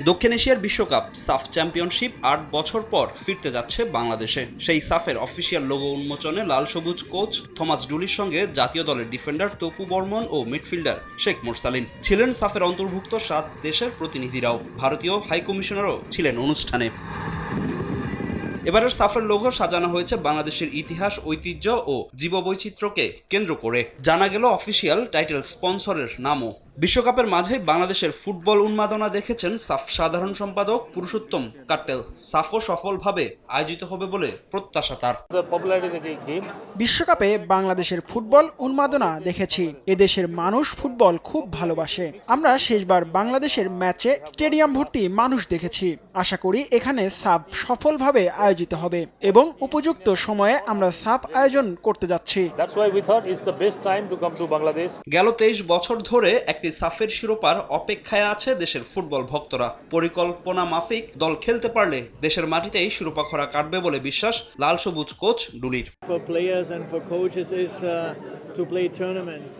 দক্ষিণ এশিয়ার বিশ্বকাপ সাফ চ্যাম্পিয়নশিপ ৮ বছর পর ফিরতে যাচ্ছে বাংলাদেশে। সেই সাফের অফিসিয়াল লোগো উন্মোচনে লাল সবুজ কোচ থমাস ডুলির সঙ্গে জাতীয় দলের ডিফেন্ডার তপু বর্মন ও মিডফিল্ডার শেখ মুরসালিন ছিলেন সাফের অন্তর্ভুক্ত ৭ দেশের প্রতিনিধিরাও। ভারতীয় হাইকমিশনারও ছিলেন অনুষ্ঠানে। এবারের সাফের লোগো সাজানো হয়েছে বাংলাদেশের ইতিহাস, ঐতিহ্য ও জীববৈচিত্র্যকে কেন্দ্র করে। জানা গেল অফিসিয়াল টাইটেল স্পন্সরের নামও। বিশ্বকাপের মাঝে বাংলাদেশের ফুটবল উন্মাদনা দেখেছেন সাফ সাধারণ সম্পাদক পুরুষোত্তম কাট্টেল। সাফও সফলভাবে আয়োজিত হবে বলে প্রত্যাশা তার। বিশ্বকাপে বাংলাদেশের ফুটবল উন্মাদনা দেখেছি। এদেশের মানুষ ফুটবল খুব ভালোবাসে। আমরা শেষবার বাংলাদেশের ম্যাচে স্টেডিয়াম ভর্তি মানুষ দেখেছি। আশা করি এখানে সাফ সফলভাবে আয়োজিত হবে এবং উপযুক্ত সময়ে আমরা সাফ আয়োজন করতে যাচ্ছি। গেল ২৩ বছর ধরে একটি সাফের শিরোপার অপেক্ষায় আছে দেশের ফুটবল ভক্তরা। পরিকল্পনা মাফিক দল খেলতে পারলে দেশের মাটিতেই শিরোপা খরা কাটবে বলে বিশ্বাস লাল সবুজ কোচ ডুলির।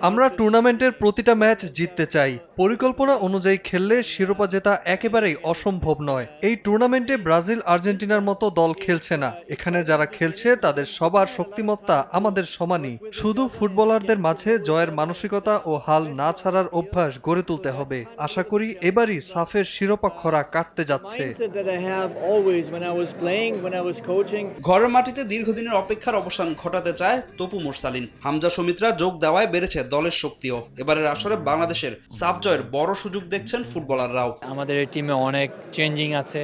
আমরা টুর্নামেন্টের প্রতিটা ম্যাচ জিততে চাই। পরিকল্পনা অনুযায়ী খেললে শিরোপা জেতা একেবারেই অসম্ভব নয়। এই টুর্নামেন্টে ব্রাজিল, আর্জেন্টিনার মতো দল খেলছে না। এখানে যারা খেলছে তাদের সবার শক্তিমত্তা আমাদের সমানই। শুধু ফুটবলারদের মাঝে জয়ের মানসিকতা ও হাল না ছাড়ার অভ্যাস গড়ে তুলতে হবে। আশা করি এবারই সাফের শিরোপা খরা কাটতে যাচ্ছে। ঘরের মাটিতে দীর্ঘদিনের অপেক্ষার অবসান ঘটাতে চায় তপু মুরসালিন। হামজা সমিতরা যোগ দেওয়ায় বেড়েছে দলের শক্তিও। এবারের আসরে বাংলাদেশের সাফ জয়ের বড় সুযোগ দেখছেন ফুটবলাররাও। আমাদের এই টিমে অনেক চেঞ্জিং আছে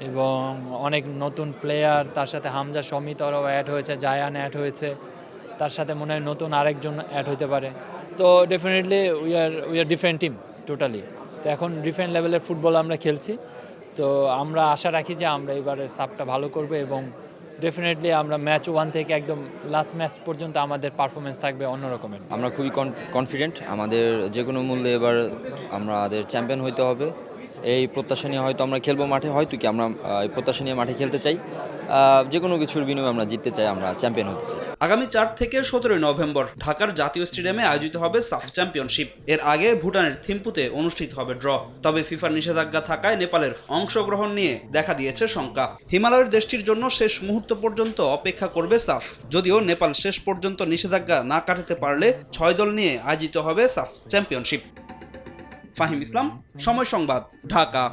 এবং অনেক নতুন প্লেয়ার, তার সাথে হামজা সমিতরাও অ্যাড হয়েছে, জায়ান অ্যাড হয়েছে, তার সাথে মনে হয় নতুন আরেকজন অ্যাড হতে পারে। তো definitely we are different team totally. তো এখন ডিফারেন্ট লেভেলের ফুটবল আমরা খেলছি। তো আমরা আশা রাখি যে আমরা এবারের সাফটা ভালো করবো এবং ডেফিনেটলি আমরা ম্যাচ 1 থেকে একদম লাস্ট ম্যাচ পর্যন্ত আমাদের পারফরমেন্স থাকবে অন্যরকমের। আমরা খুবই কনফিডেন্ট, আমাদের যে কোনো মূল্যে এবার আমাদের চ্যাম্পিয়ন হইতে হবে। এই প্রত্যাশা নিয়ে হয়তো আমরা খেলবো মাঠে, হয়তো কি আমরা এই প্রত্যাশা নিয়ে মাঠে খেলতে চাই। যে কোনো কিছুর বিনিময়ে আমরা জিততে চাই, আমরা চ্যাম্পিয়ন হতে চাই। আগামী ৪ থেকে ১৭ নভেম্বর ঢাকার জাতীয় স্টেডিয়ামে আয়োজিত হবে সাফ চ্যাম্পিয়নশিপ। এর আগে ভুটানের থিম্পুতে অনুষ্ঠিত হবে ড্র। তবে ফিফার নিষেধাজ্ঞা থাকায় নেপালের অংশগ্রহণ নিয়ে দেখা দিয়েছে শঙ্কা। হিমালয়ের দেশটির জন্য শেষ মুহূর্ত পর্যন্ত অপেক্ষা করবে সাফ। যদিও নেপাল শেষ পর্যন্ত নিষেধাজ্ঞা না কাটাতে পারলে ৬ দল নিয়ে আয়োজিত হবে সাফ চ্যাম্পিয়নশিপ। ফাহিম ইসলাম, সময় সংবাদ, ঢাকা।